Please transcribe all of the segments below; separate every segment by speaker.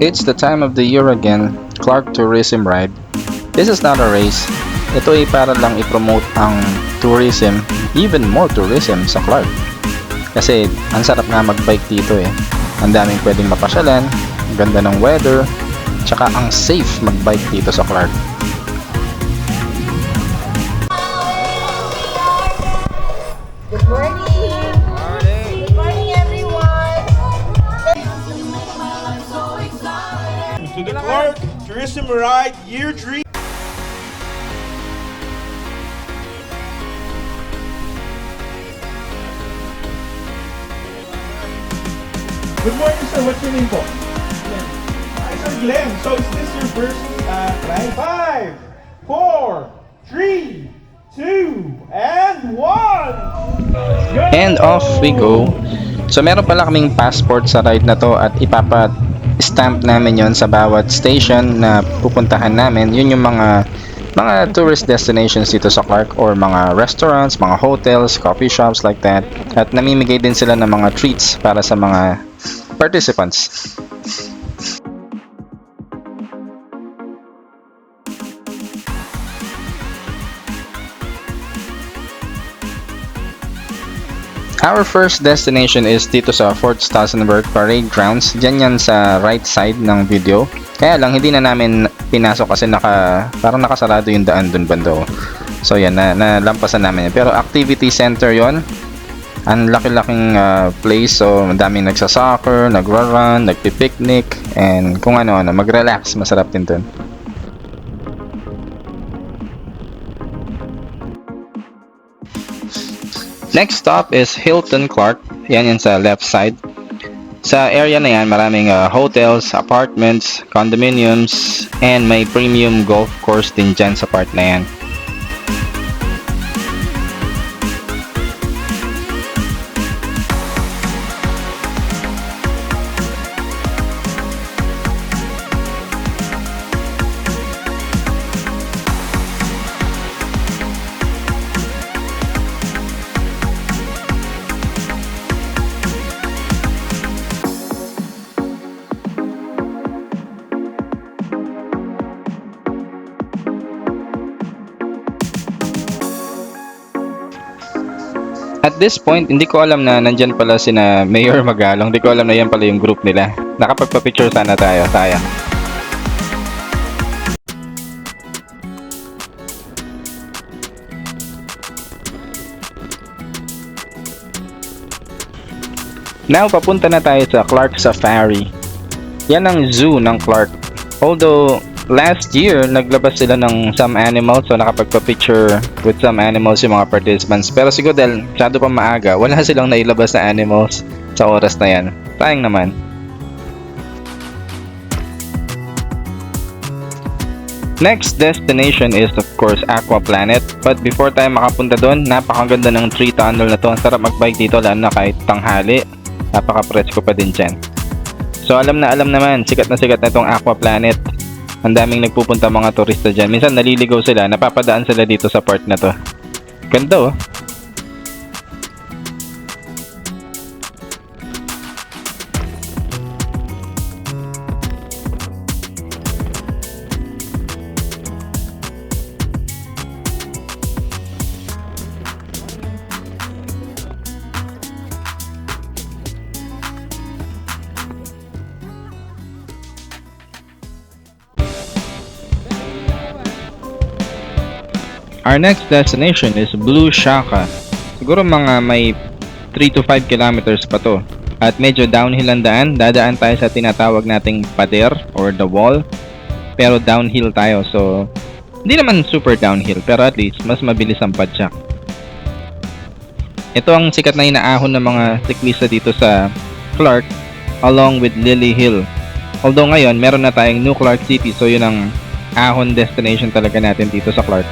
Speaker 1: It's the time of the year again, Clark Tourism Ride. This is not a race. Ito ay para lang i-promote ang tourism, even more tourism sa Clark. Kasi ang sarap nga mag-bike dito eh. Ang daming pwedeng mapasyalan, ang ganda ng weather, tsaka ang safe mag-bike dito sa Clark.
Speaker 2: Good morning! Good morning, everyone!
Speaker 3: To the Clark Tourism Ride Year 3. Good morning, sir. What's your name po? Glenn. Hi, sir Glenn. So is this your first ride? 5, 4, 3, 2, and 1!
Speaker 1: And off we go. So meron pala kaming passport sa ride na to at stamp namin yon sa bawat station na pupuntahan namin. Yun yung mga tourist destinations dito sa Clark or mga restaurants, mga hotels, coffee shops like that. At namimigay din sila ng mga treats para sa mga participants. Our first destination is dito sa Fort Stausenberg Parade Grounds. Diyan yan sa right side ng video. Kaya lang hindi na namin pinasok kasi parang nakasarado yung daan dun bando. So yan, nalampasan namin yan. Pero activity center yon. Ang laki-laking place. So daming nagsa-soccer, nagra-run, nagpi-picnic, and kung ano, mag-relax. Masarap din dun. Next stop is Hilton Clark. Yan sa left side. Sa area na yan, maraming hotels, apartments, condominiums, and may premium golf course din dyan sa part na yan. At this point, hindi ko alam na nandyan pala sina Mayor Magalong. Hindi ko alam na yan pala yung group nila. Nakapagpa-picture sana tayo. Sayang. Now, papunta na tayo sa Clark Safari. Yan ang zoo ng Clark. Although, last year, naglabas sila ng some animals, so nakapagpa-picture with some animals yung mga participants. Pero siguro dahil masyado pa maaga, wala silang nailabas na animals sa oras na yan. Sayang naman. Next destination is of course Aqua Planet. But before tayo makapunta doon, napakaganda ng tree tunnel na to. Ang sarap magbike dito lalo na kahit tanghali. Napaka-presko pa din dyan. So alam naman, sikat na itong Aqua Planet. Ang daming nagpupunta mga turista dyan. Minsan naliligaw sila, napapadaan sila dito sa part na to. Ganda oh. Our next destination is Blue Shaka. Siguro mga may 3 to 5 kilometers pa to. At medyo downhill ang daan. Dadaan tayo sa tinatawag nating pader or the wall. Pero downhill tayo. So, hindi naman super downhill. Pero at least, mas mabilis ang padyak. Ito ang sikat na inaahon ng mga siklista dito sa Clark along with Lily Hill. Although ngayon, meron na tayong New Clark City. So, yun ang ahon destination talaga natin dito sa Clark.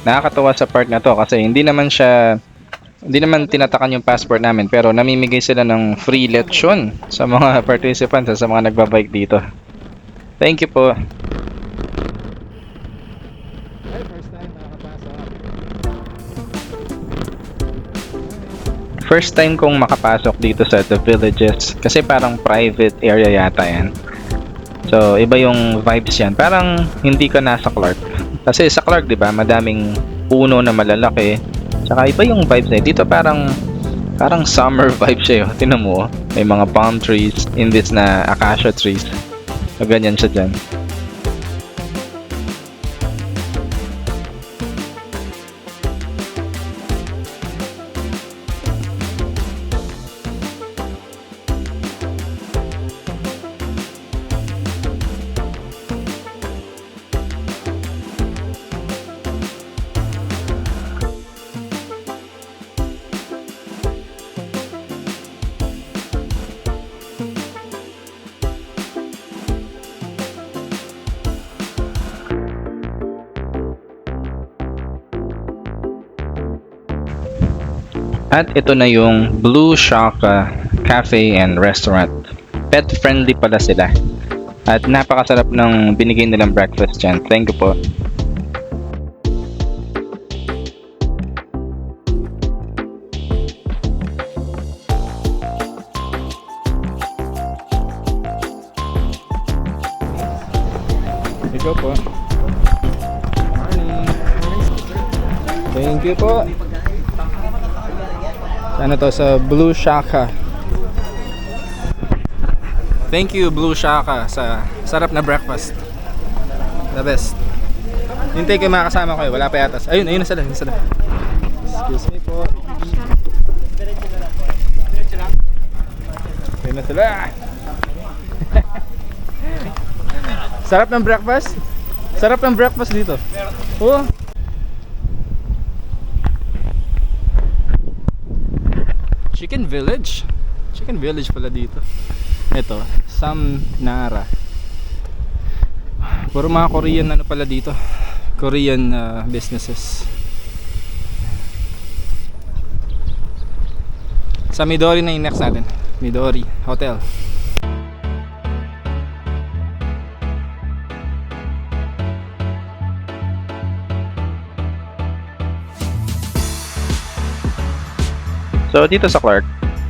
Speaker 1: Nakakatuwa sa part na to kasi hindi naman tinatakan yung passport namin, pero namimigay sila ng free leksyon sa mga participants, sa mga nagbabike dito. Thank you po. First time kong makapasok dito sa The Villages kasi parang private area yata yan. So, iba yung vibes yan. Parang hindi ka nasa Clark. Kasi sa Clark, di ba, madaming puno na malalaki. Tsaka iba yung vibes na. Dito parang summer vibes siya. Tingnan mo, may mga palm trees, imbis na acacia trees. So, ganyan siya dyan. At ito na yung Blue Shaka Cafe and Restaurant. Pet friendly pala sila. At napakasarap ng binigay nilang breakfast dyan. Thank you po. Ikaw po. Morning. Thank you po. Ano to sa Blue Shaka. Thank you Blue Shaka sa sarap na breakfast. The best. Hintay kayo mga kasama ko, wala pa yata. Ayun na sila, Excuse me po. Ayun na sila. Sarap ng breakfast. Sarap ng breakfast dito. Oh. Chicken Village pala dito. Ito, Samnara. Puro mga Korean ano pala dito. Korean businesses. Sa Midori na yung next natin. Midori Hotel. So dito sa Clark,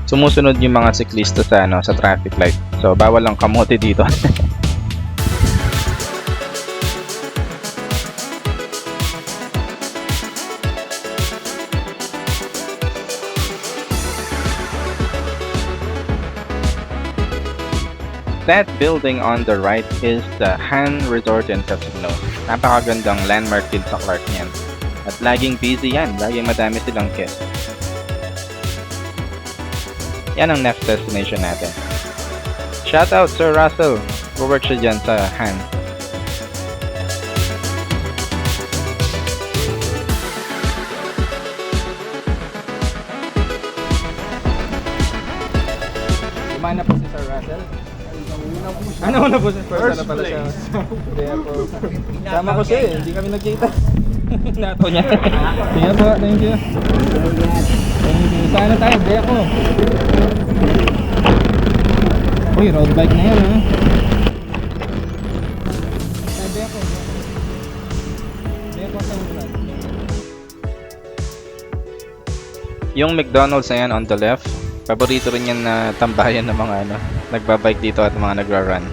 Speaker 1: sumusunod yung mga siklista sa sa traffic light. So bawal lang kamote dito. That building on the right is the Han Resort and Casino. Napakagandang landmark din sa Clark niyan. At laging busy yan, laging madami silang guests. Yan ang next destination natin. Shout out Sir Russell. Work siya dyan sa Han. Kumana po si Sir Russell? Ano na po si First na pala siya? Kaya po. Sama ko siya eh. Hindi kami nagkita. Nato niya. Kaya po. Thank you. Sana tayo, gaya ko. Uy, road bike na yan ha. Gaya ko. Gaya ko sa ulan. Yung McDonald's na yan on the left, paborito rin yan na tambayan ng mga nagbabike dito at mga nagra-run.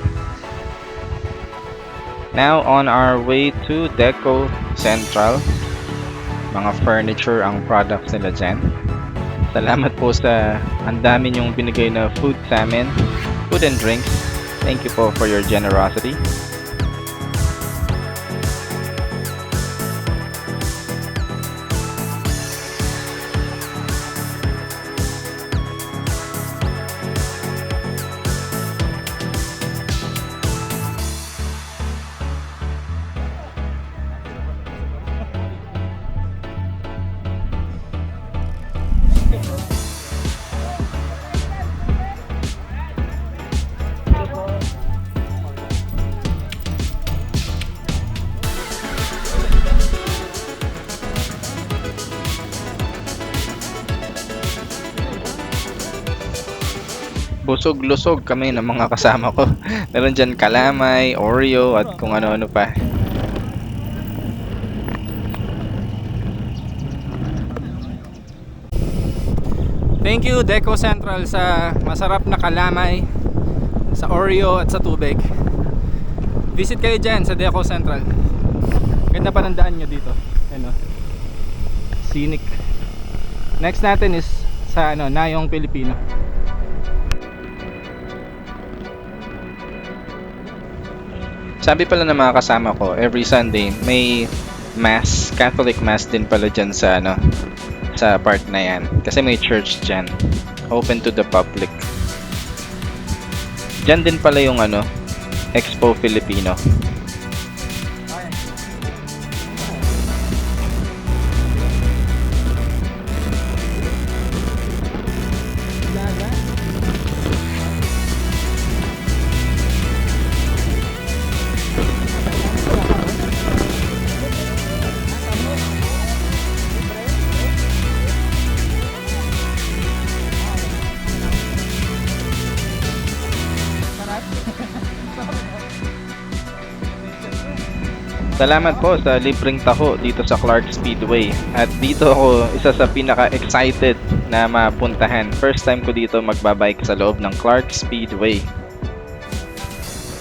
Speaker 1: Now on our way to Deco Central. Mga furniture ang products nila dyan. Salamat po sa ang dami niyong binigay na food sa amin, food and drinks. Thank you po for your generosity. busog-lusog kami ng mga kasama ko. Meron dyan kalamay, Oreo, at kung ano-ano pa. Thank you Deco Central sa masarap na kalamay, sa Oreo at sa tubig. Visit kayo dyan sa Deco Central. Ganda pa ng daan nyo dito. Ano? Scenic. Next natin is sa Nayong Pilipino. Sabi pala ng mga kasama ko, every Sunday may mass, Catholic mass din pala dyan sa sa part na yan. Kasi may church dyan. Open to the public. Dyan din pala yung Expo Filipino. Salamat po sa libreng taho dito sa Clark Speedway. At dito ako isa sa pinaka-excited na mapuntahan. First time ko dito magbabike sa loob ng Clark Speedway.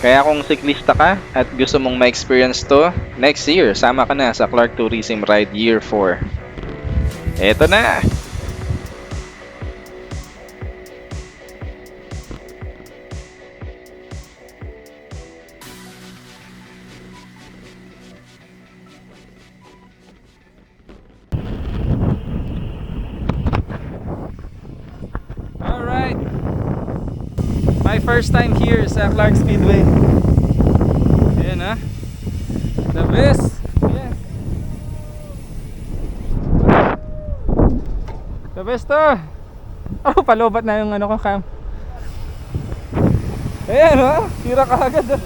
Speaker 1: Kaya kung siklista ka at gusto mong ma-experience to, next year, sama ka na sa Clark Tourism Ride Year 4. Eto na! Alright! My first time here sa Clark Speedway. Ayan ha. The best! Yes! The best to! Oh, palobat na yung ko cam. Ayan o! Tira ka agad o.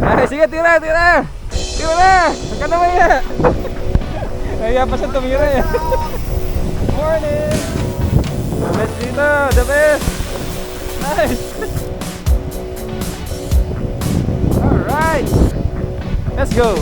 Speaker 1: Ay, sige, tira! Tira na! Huwag ka naman ya! Naya pa siya tumira eh. Morning! The best dito! The best! Nice! Alright! Let's go!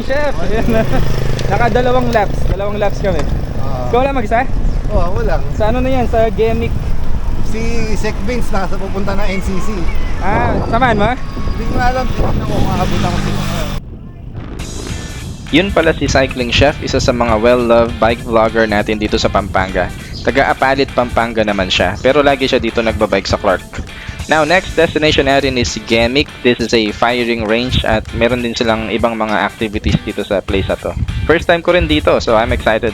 Speaker 4: chef. Ayan na. Naka-dalawang laps kami. Ikaw lang mag-isa?
Speaker 5: Oo, ako lang.
Speaker 4: Sa ano na yan? Sa Gemic.
Speaker 5: Si Sec Vince nasa pupunta na NCC.
Speaker 4: Samahan mo?
Speaker 5: Hindi ko alam, tingnan ko, makakabutan ko sila.
Speaker 1: Yun pala si Cycling Chef, isa sa mga well-loved bike vlogger natin dito sa Pampanga. Taga-Apalit, Pampanga naman siya, pero lagi siya dito nagbabike sa Clark. Now, next destination natin is si Gemic. This is a firing range at meron din silang ibang mga activities dito sa place na to. First time ko rin dito, so I'm excited.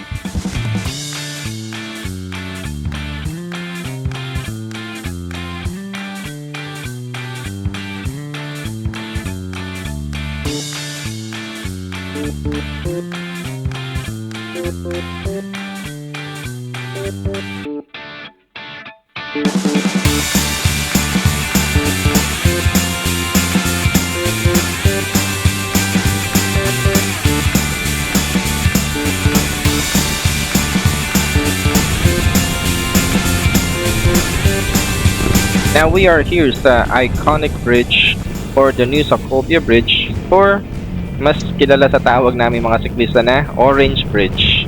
Speaker 1: Now we are here sa iconic bridge or the New Sacopia Bridge, or mas kilala sa tawag namin mga siklista na Orange Bridge.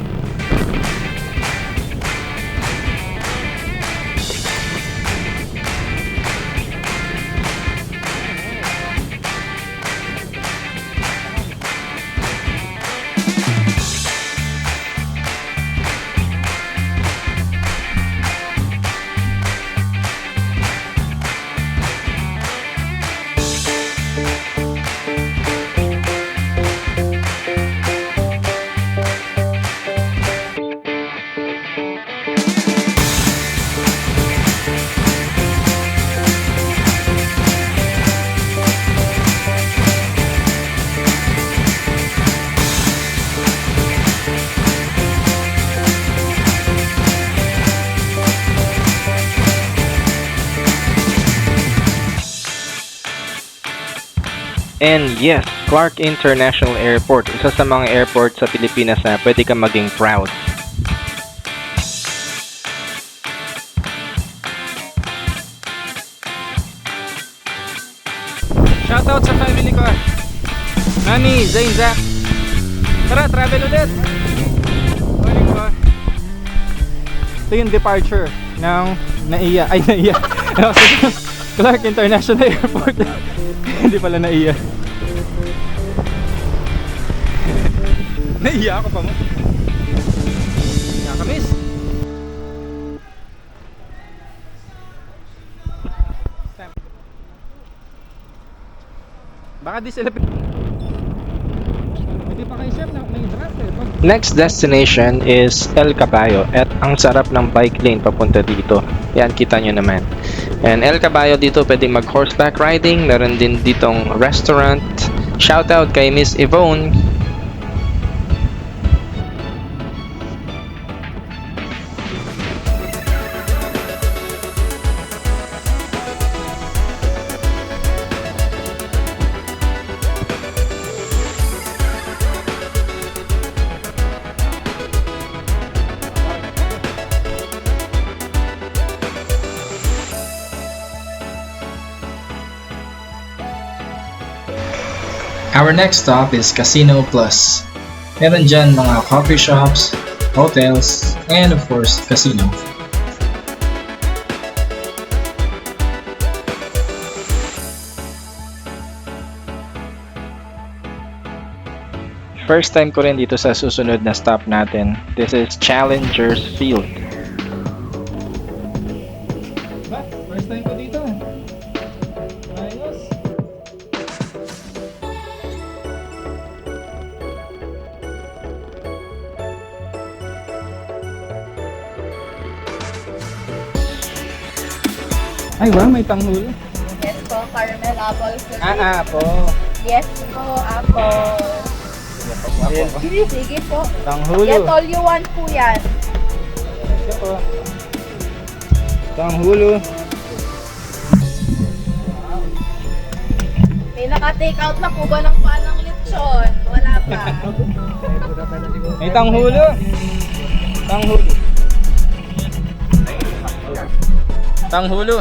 Speaker 1: And yes, Clark International Airport, isa sa mga airport sa Pilipinas na pwede kang maging proud.
Speaker 4: Shoutout sa family ko. Nani, Zain, Zach. Tara, travel ulit. Morning po. Ito yung departure ng NAIA. Clark International Airport. Hindi pala NAIA. NAIA ako pa mo. Nakakamiss. Baka di sila hindi pa kay chef na may draft eh.
Speaker 1: Next destination is El Caballo at ang sarap ng bike lane papunta dito. Yan, kita nyo naman. And El Caballo dito pwedeng mag horseback riding, meron din ditong restaurant. Shoutout kay Miss Yvonne.
Speaker 6: Our next stop is Casino Plus. Meron dyan mga coffee shops, hotels, and of course, casino.
Speaker 1: First time ko rin dito sa susunod na stop natin. This is Challengers Field.
Speaker 4: First time ko dito. Ayos. Ay wow, may tanghul.
Speaker 2: Yes po, caramel apple cookie.
Speaker 4: Po.
Speaker 2: Yes po, apple. Sige po.
Speaker 4: Tanghulo.
Speaker 2: Yes, all you want po yan.
Speaker 4: Ito po. Tanghulo.
Speaker 2: May naka-take out na po ba ng panang lechon? Wala pa.
Speaker 4: May tanghulo. Tanghulo. Tanghulo.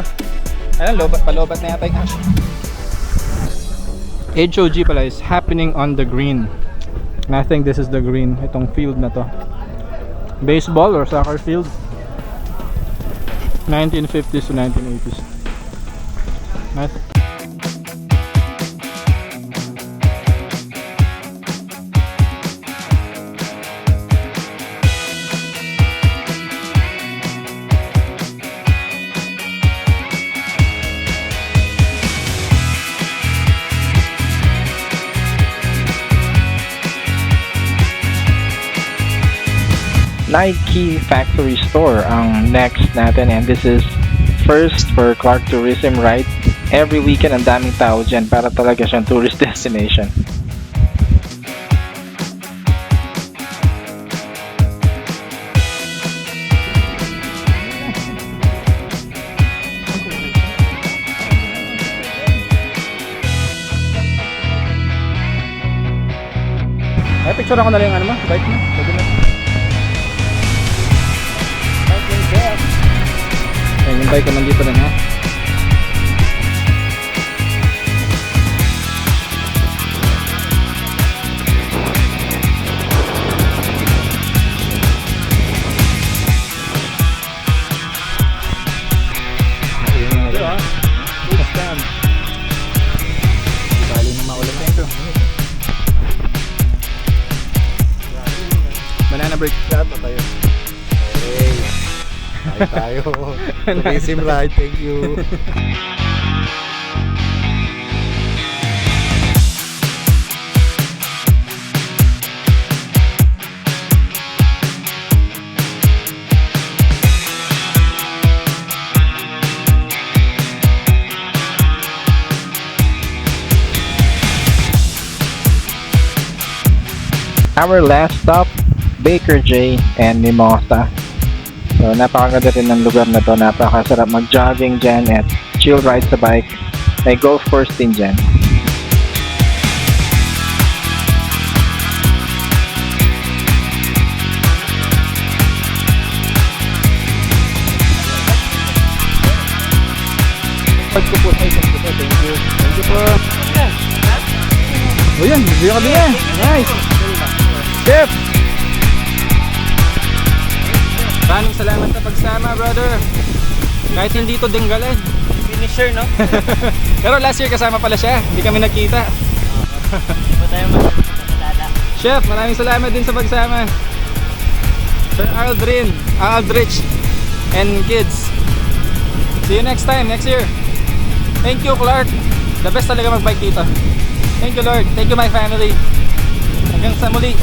Speaker 4: Ayan, palobat na yata yung action. HOG pala is happening on the green. And I think this is the green, itong field na to. Baseball or soccer field. 1950s to 1980s. Nice.
Speaker 1: Nike Factory Store ang next natin, and this is first for Clark Tourism Ride. Every weekend ang daming tao dyan, para talaga siyang tourist destination.
Speaker 4: Ay, picture ako na lang yung ano mo, bike mo. Pwede na. Ayan, yung bike ko nandito rin ha. Bali na maulan na ito. Banana break.
Speaker 5: Lahat na tayo. Hey, tayo. Tourism ride, thank you.
Speaker 1: Our last stop, Baker J and Mimosa. So napakaganda rin ng lugar na to, napakasarap mag-jogging dyan at chill ride sa bike. May golf course din dyan.
Speaker 4: Thank you po. Thank you. Thank you po. O yan, video kami na. Nice. Chef! Maraming salamat sa pagsama, brother. Kahit hindi to dinggalan. Finisher, no? Pero last year kasama pala siya. Hindi kami nagkita. Hindi tayo magkakilala. Chef, maraming salamat din sa pagsama. Sir Aldrich, and kids. See you next time, next year. Thank you, Clark. The best talaga mag-bike dito. Thank you, Lord. Thank you, my family. Hanggang sa muli.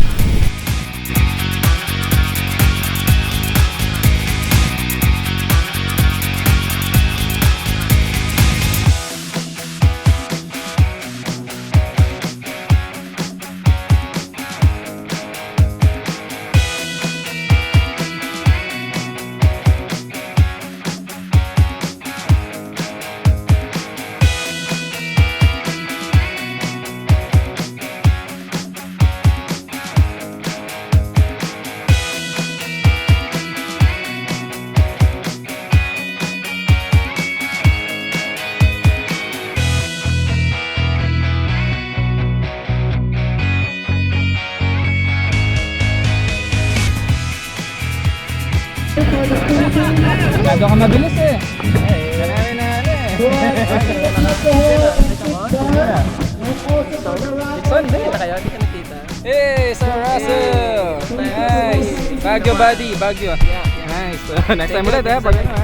Speaker 4: Masyado ka mabilis eh. Marami na ano eh. Dixon, hindi kita kayo, hindi ka nakita. Hey, Sir Russell! Nice! Baguio buddy, Baguio. Nice. Next time ulit ha, pag ano ha.